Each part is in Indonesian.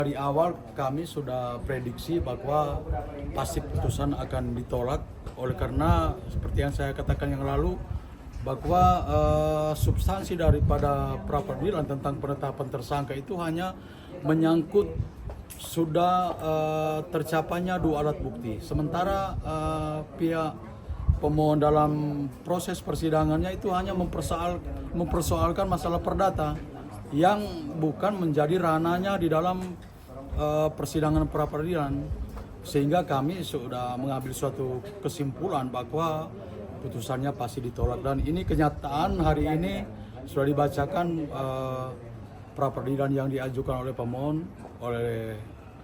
Dari awal kami sudah prediksi bahwa pasti putusan akan ditolak oleh karena seperti yang saya katakan yang lalu bahwa substansi daripada pra peradilan tentang penetapan tersangka itu hanya menyangkut sudah tercapainya dua alat bukti. Sementara pihak pemohon dalam proses persidangannya itu hanya mempersoalkan masalah perdata yang bukan menjadi ranahnya di dalam persidangan pra peradilan, sehingga kami sudah mengambil suatu kesimpulan bahwa putusannya pasti ditolak. Dan ini kenyataan hari ini sudah dibacakan pra peradilan yang diajukan oleh pemohon oleh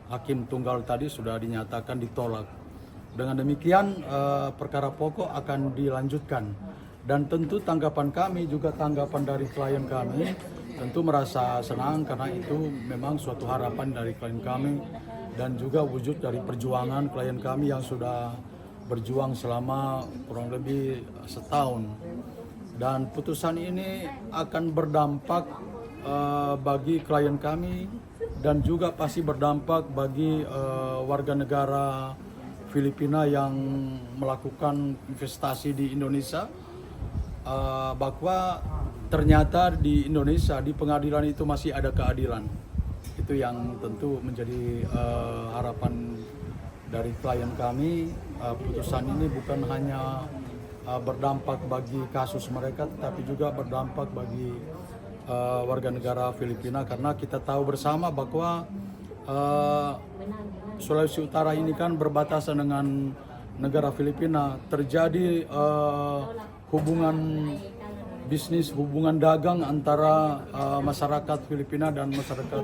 hakim tunggal tadi sudah dinyatakan ditolak. Dengan demikian perkara pokok akan dilanjutkan, dan tentu tanggapan kami juga tanggapan dari klien kami tentu merasa senang karena itu memang suatu harapan dari klien kami dan juga wujud dari perjuangan klien kami yang sudah berjuang selama kurang lebih setahun. Dan putusan ini akan berdampak bagi klien kami dan juga pasti berdampak bagi warga negara Filipina yang melakukan investasi di Indonesia, bahwa ternyata di Indonesia di pengadilan itu masih ada keadilan. Itu yang tentu menjadi harapan dari klien kami. Putusan ini bukan hanya berdampak bagi kasus mereka, tetapi juga berdampak bagi warga negara Filipina, karena kita tahu bersama bahwa Sulawesi Utara ini kan berbatasan dengan negara Filipina. Terjadi hubungan bisnis, hubungan dagang antara masyarakat Filipina dan masyarakat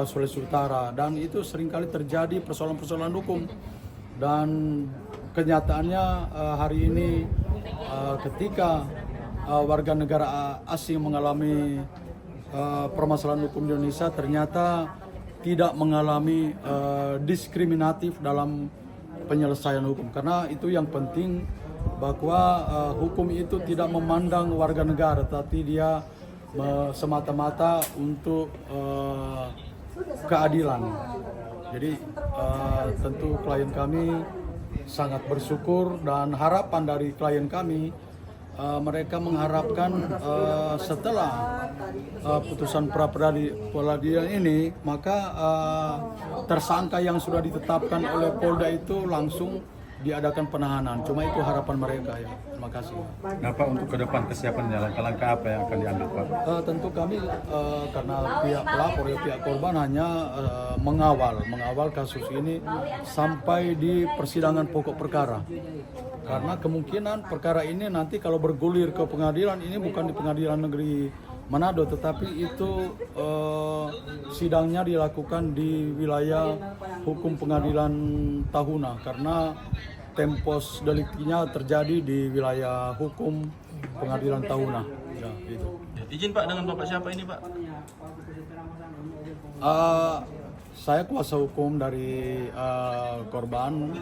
Sulawesi Utara, dan itu seringkali terjadi persoalan-persoalan hukum. Dan kenyataannya hari ini ketika warga negara asing mengalami permasalahan hukum di Indonesia, ternyata tidak mengalami diskriminatif dalam penyelesaian hukum, karena itu yang penting, bahwa hukum itu tidak memandang warga negara, tapi dia semata-mata untuk keadilan. Jadi tentu klien kami sangat bersyukur, dan harapan dari klien kami, mereka mengharapkan setelah putusan pra peradilan ini, maka tersangka yang sudah ditetapkan oleh Polda itu langsung diadakan penahanan. Cuma itu harapan mereka ya. Terima kasih. Nah Pak, untuk ke depan kesiapannya, langkah-langkah apa yang akan diambil Pak? Tentu kami karena pihak pelapor ya pihak korban hanya mengawal kasus ini sampai di persidangan pokok perkara. Karena kemungkinan perkara ini nanti kalau bergulir ke pengadilan, ini bukan di pengadilan negeri Manado, tetapi itu sidangnya dilakukan di wilayah hukum pengadilan Tahuna, karena tempos deliktinya terjadi di wilayah hukum pengadilan Tahuna. Ya, gitu. Izin Pak, dengan Bapak siapa ini Pak? Saya kuasa hukum dari korban.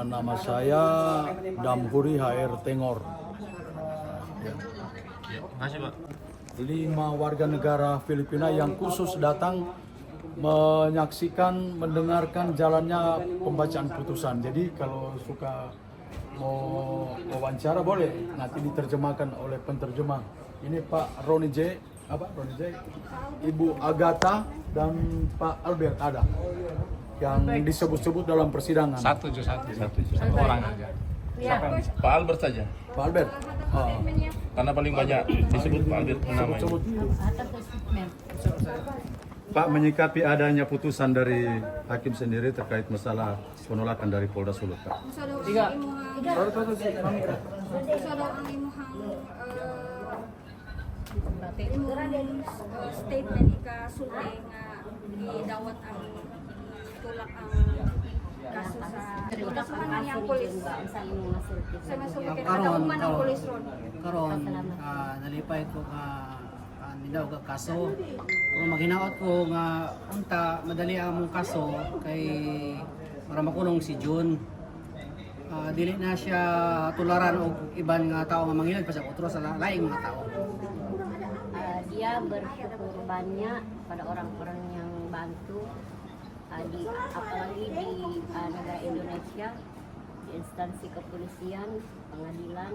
Nama saya Damhuri HR Tengor. Ya. Terima kasih Pak. 5 warga negara Filipina yang khusus datang menyaksikan, mendengarkan jalannya pembacaan putusan. Jadi kalau suka mau wawancara boleh, nanti diterjemahkan oleh penterjemah. Ini Pak Roni J, Ibu Agatha, dan Pak Albert ada yang disebut-sebut dalam persidangan. Satu orang aja. Pak Albert saja. Pak Albert. Karena paling banyak disebut Pak Albert namanya. Sebut. Pak, menyikapi adanya putusan dari hakim sendiri terkait masalah penolakan dari Polda Sulut, Pak. Statement ika sulay nga idawat ang tulak ang kaso sa kasuhan niyang pulis. Sa masulti kadawat man ang pulis ron. Karon nalipay ko nilaw ka kaso. Kung maghinaot ko nga unta madali ang kaso kay para makulong si June. Dili na siya tularan og iban nga tao nga mangilad pa sa utro sa laing mga tao. Dia berkorbannya pada orang-orang yang terbantu apalagi di negara Indonesia, di instansi kepolisian, pengadilan.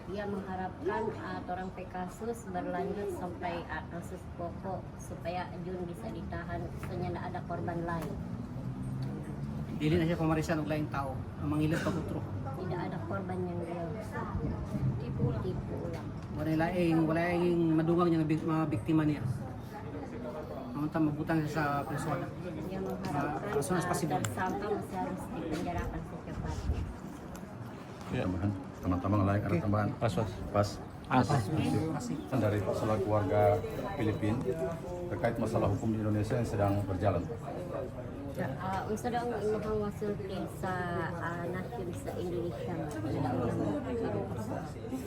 Dia mengharapkan orang kasus berlanjut sampai kasus pokok supaya Jun bisa ditahan, supaya tidak ada korban lain. Dili na siya pamarisan og laing tao. Ang mangilot pagutro. Tidak ada korban yang dia tipu ulang. Wala laing madungag niya mga biktima niya. Ang mabutang siya sa persona. Dia mengharapkan As soon as possible. tersangka masih harus dipenjarakan secepatnya. Ya, tambahan. Teman-teman lain ada tambahan. Pas. Dari selaku warga Filipina terkait masalah hukum di Indonesia yang sedang berjalan. Unsa daw ang imong masulti sa nasyon sa Indonesia?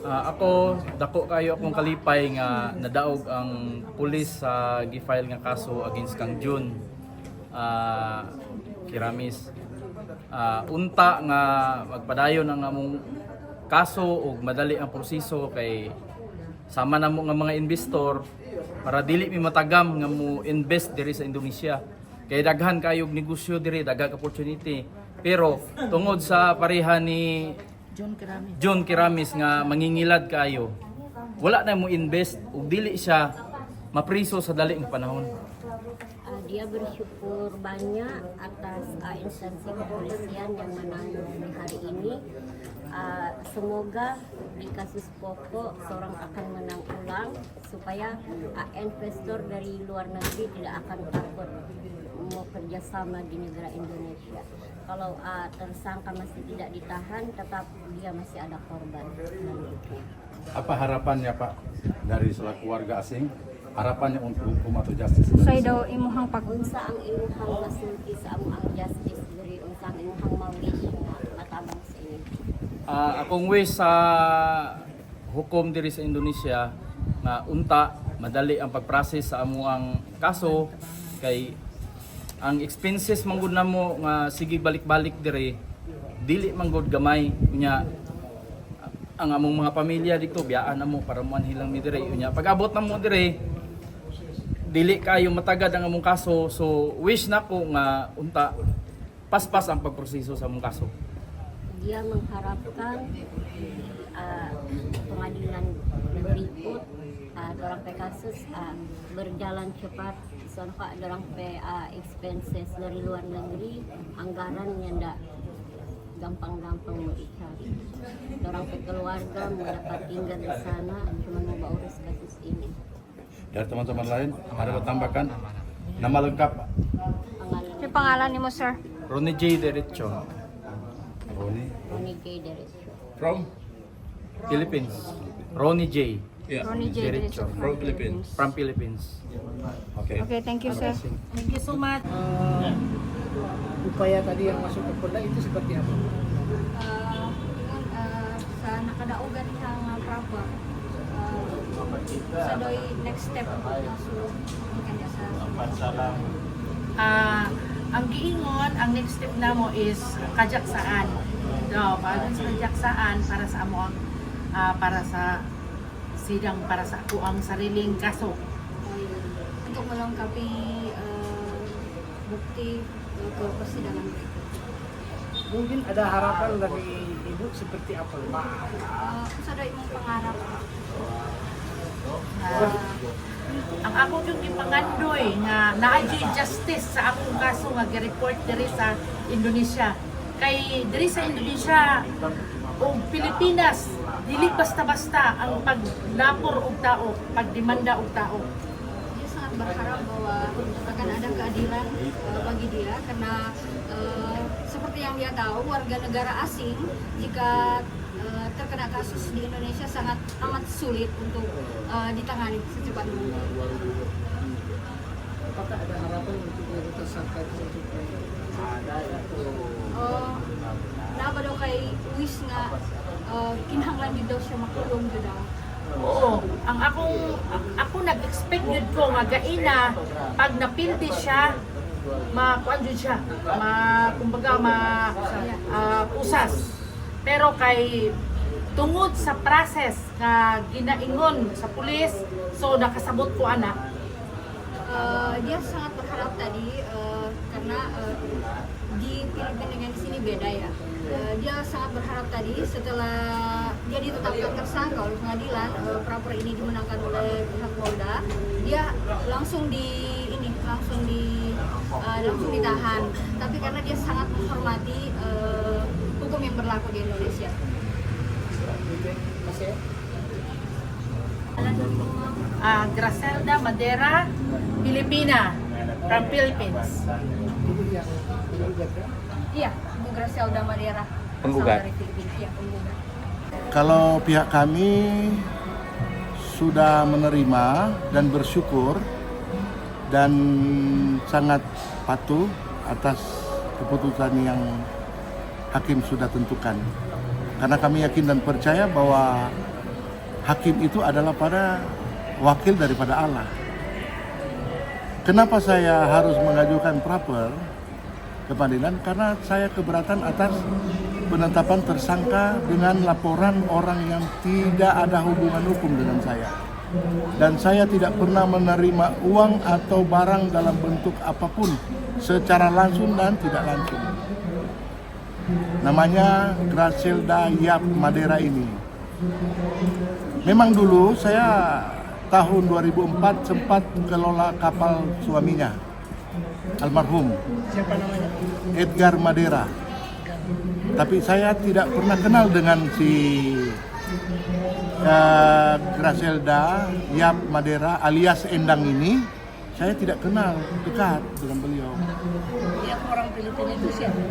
Ako dako kayo akong kalipay nga nadaog ang pulis sa gi-file nga kaso against kang Jun Kiramis. Unta nga magpadayon ang among kaso ug madali ang proseso kay sama na mo nga mga investor para dili mi matagam nga mo invest diri sa Indonesia. Kay daghan kayog negosyo diri, daghang opportunity. Pero tungod sa pareha ni John Kiramis nga mangingilad kayo, wala na mo invest ug dili siya mapriso sa dali nga panahon. Dia bersyukur banyak atas instansi kepolisian yang menangani hari ini. Semoga di kasus pokok seorang akan menang ulang supaya investor dari luar negeri tidak akan takut mau kerjasama di negara Indonesia. Kalau tersangka masih tidak ditahan, tetap dia masih ada korban. Apa harapannya Pak dari selaku warga asing? Harapannya untuk hukum atau justice? Usay daw imuhang Unsa ang imuhang masulti sa among justice diri, unsa ang imuhang ma-wish nga matabang sa inyo? Akong wish sa hukom diri sa Indonesia nga unta madali ang pagprocess sa amuang kaso kay ang expenses manggod namo nga sige balik-balik diri dili manggod gamay nya ang among mga pamilya dito biyaan namo para manhilang mi diri nya pag-abot namo diri dili kayo matagad ang among kaso so wish nako nga unta paspas ang pagproseso sa among kaso. Dia mengharapkan pengadilan negeri Put dorang pe kasus berjalan cepat, soalnya dorang pe expenses dari luar negeri anggaran yang ndak gampang-gampang mau dicari. Dorang pe keluarga mau dapat tinggal di sana cuma mau urus kasus ini. Dari teman-teman lain ada tambahkan nama lengkap Pak? Yung pangalan ni mo, sir? Ronnie J. Derecho, Ronnie J. Derecho. From? Philippines. Ronnie J. Yeah. Ronnie J. Derecho. From Philippines. From Philippines. Oke. Okay, thank you, sir. Thank you so much. Upaya tadi yang masuk ke Polda itu seperti apa? Sa nakadaugan siyang proper. Sa doy next step so kanya sa Ang giingon, ang next step namo is kajaksaan. No, para sa kajaksaan para sa amo para sa sidang para sa ako ang sariling kaso. untuk melengkapi bukti ke persidangan berikut. Mungkin ada harapan dari Ibu seperti apa? Sa doy mong pangarap. Ang ako yung ipangandoy nga naadyo justice sa akong kaso nga gi-report diri sa Indonesia. Kay diri sa Indonesia o Pilipinas dili basta-basta ang paglapor og tao, pagdemanda og tao. Dia sangat berharap bahwa akan ada keadilan bagi dia karena seperti yang dia tahu warga negara asing jika terkena kasus di Indonesia sangat amat sulit untuk ditangani secepat mungkin. Apakah ada harapan untuk tersangka itu? Naba daw kay wish nga kinahanglan gid daw siya makulong jud daw. Oo, ang ako nag-expect yun ko nga gaina pag napildi siya makuan jud siya, kumbaga usas. Pero kay tungod sa process nga ginaingon sa pulis, so nakasabot ko ana. Dia sangat berharap berharap tadi karena di Filipina dengan di sini beda ya. Dia sangat berharap tadi setelah dia ditetapkan tersangka oleh pengadilan, perapor ini dimenangkan oleh pihak Polda, dia langsung ditahan. Tapi karena dia sangat menghormati hukum yang berlaku di Indonesia. Gracelda Madera, Filipina, from Philippines. Iya, Bu Gracelda Madera. Penggugat. Dari Filipina. Iya, penggugat. Kalau pihak kami sudah menerima dan bersyukur dan sangat patuh atas keputusan yang hakim sudah tentukan. Karena kami yakin dan percaya bahwa hakim itu adalah wakil daripada Allah. Kenapa saya harus mengajukan praper ke pengadilan? Karena saya keberatan atas penetapan tersangka dengan laporan orang yang tidak ada hubungan hukum dengan saya. Dan saya tidak pernah menerima uang atau barang dalam bentuk apapun secara langsung dan tidak langsung. Namanya Gracelda Yap Madera ini. Memang dulu saya tahun 2004 sempat kelola kapal suaminya, almarhum. Siapa namanya? Edgar Madera. Tapi saya tidak pernah kenal dengan si Gracelda Yap Madera alias Endang ini. Saya tidak kenal dekat dengan beliau. Yang orang Filipina itu siapa?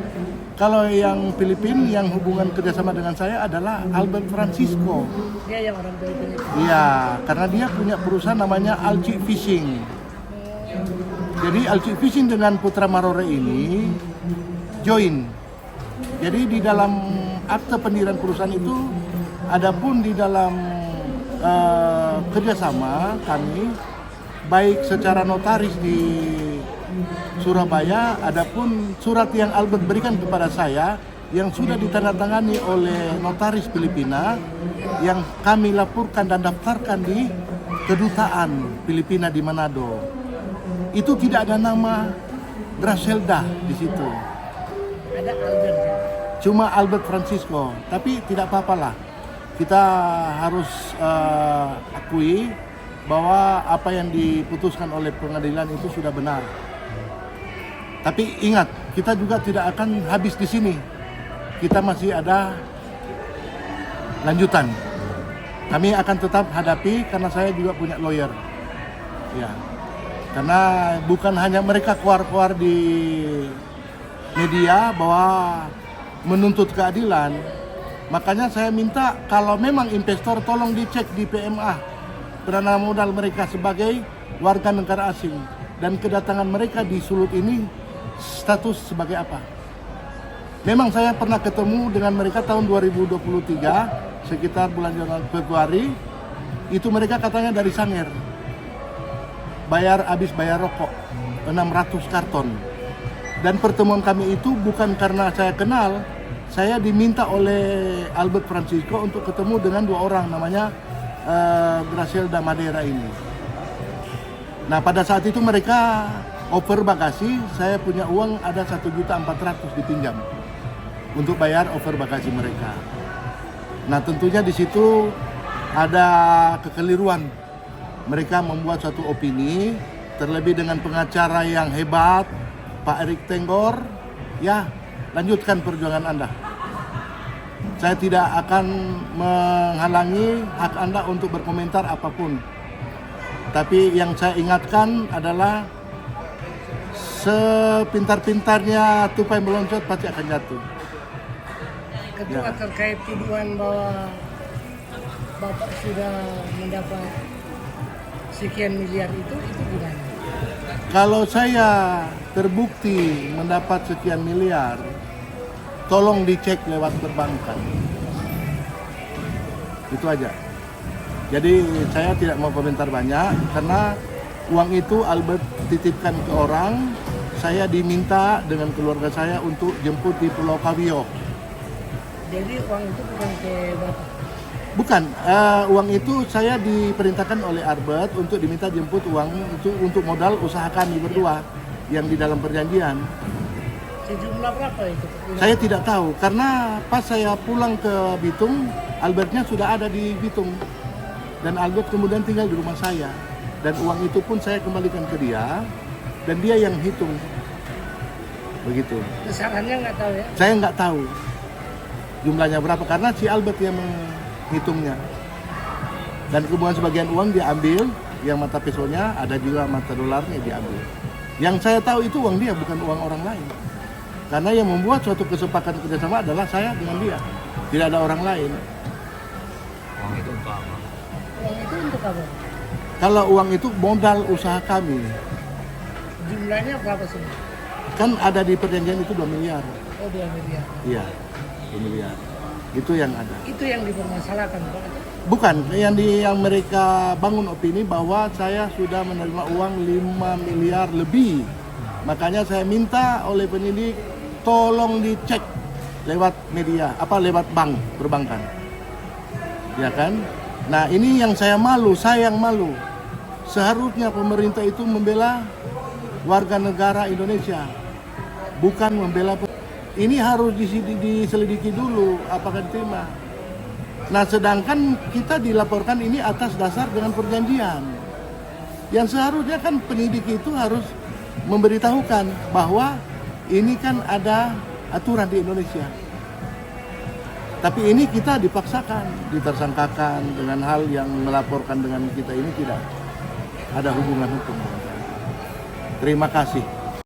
Kalau yang Filipina yang hubungan kerjasama dengan saya adalah Albert Francisco. Dia yang orang Filipina. Iya, karena dia punya perusahaan namanya Alci Fishing. Jadi Alci Fishing dengan Putra Marore ini join. Jadi di dalam akte pendirian perusahaan itu, adapun di dalam kerjasama kami, baik secara notaris di Surabaya, adapun surat yang Albert berikan kepada saya yang sudah ditandatangani oleh notaris Filipina yang kami laporkan dan daftarkan di kedutaan Filipina di Manado. Itu tidak ada nama Gracelda di situ. Ada Albert. Cuma Albert Francisco, tapi tidak apa-apalah. Kita harus akui bahwa apa yang diputuskan oleh pengadilan itu sudah benar. Tapi ingat, kita juga tidak akan habis di sini. Kita masih ada lanjutan. Kami akan tetap hadapi karena saya juga punya lawyer. Ya. Karena bukan hanya mereka keluar-keluar di media bahwa menuntut keadilan. Makanya saya minta kalau memang investor tolong dicek di PMA penanaman modal mereka sebagai warga negara asing dan kedatangan mereka di Sulut ini status sebagai apa. Memang saya pernah ketemu dengan mereka tahun 2023 sekitar bulan Februari. Itu mereka katanya dari Sanger. Habis bayar rokok 600 karton. Dan pertemuan kami itu bukan karena saya kenal, saya diminta oleh Albert Francisco untuk ketemu dengan dua orang namanya Gracelda Madera ini. Nah pada saat itu mereka over bagasi, saya punya uang ada 1.400.000 dipinjam untuk bayar over bagasi mereka. Nah tentunya di situ ada kekeliruan. Mereka membuat suatu opini, terlebih dengan pengacara yang hebat, Pak Erik Tenggor, ya lanjutkan perjuangan Anda. Saya tidak akan menghalangi hak Anda untuk berkomentar apapun. Tapi yang saya ingatkan adalah sepintar-pintarnya tupai meloncat pasti akan jatuh. Ketua terkait tuduhan bahwa Bapak sudah mendapat sekian miliar itu gimana? Kalau saya terbukti mendapat sekian miliar, tolong dicek lewat perbankan. Itu aja. Jadi saya tidak mau komentar banyak karena uang itu Albert titipkan ke orang. Saya diminta dengan keluarga saya untuk jemput di Pulau Kawio. Jadi uang itu bukan ke Bapak? Bukan, uang itu saya diperintahkan oleh Albert untuk diminta jemput uang itu untuk modal usaha kami berdua. yang di dalam perjanjian. Sejumlah berapa itu? Saya tidak tahu karena pas saya pulang ke Bitung, Albertnya sudah ada di Bitung dan Albert kemudian tinggal di rumah saya dan uang itu pun saya kembalikan ke dia dan dia yang hitung. Begitu. Besarannya nggak tahu ya? Saya nggak tahu jumlahnya berapa karena si Albert yang menghitungnya. Dan kemudian sebagian uang dia ambil, yang mata pesonya ada juga mata dolarnya diambil. Yang saya tahu itu uang dia, bukan uang orang lain. Karena yang membuat suatu kesepakatan kerjasama adalah saya dengan dia, tidak ada orang lain. Uang itu untuk apa? Uang itu untuk apa? Kalau uang itu modal usaha kami, Jumlahnya berapa sih? kan ada di perjanjian itu 2 miliar. Oh 2 miliar. Iya, 2 miliar. Itu yang ada. Itu yang dipermasalahkan Pak. Bukan, yang mereka bangun opini bahwa saya sudah menerima uang 5 miliar lebih. Makanya saya minta oleh penyidik tolong dicek lewat media, lewat bank, perbankan. Ya kan? Nah, ini yang saya malu, saya yang malu. Seharusnya pemerintah itu membela warga negara Indonesia, bukan membela. Ini harus diselidiki dulu apakah diterima. Nah, sedangkan kita dilaporkan ini atas dasar dengan perjanjian. Yang seharusnya kan penyidik itu harus memberitahukan bahwa ini kan ada aturan di Indonesia. Tapi ini kita dipaksakan, ditersangkakan dengan hal yang melaporkan dengan kita ini tidak ada hubungan hukum. Terima kasih.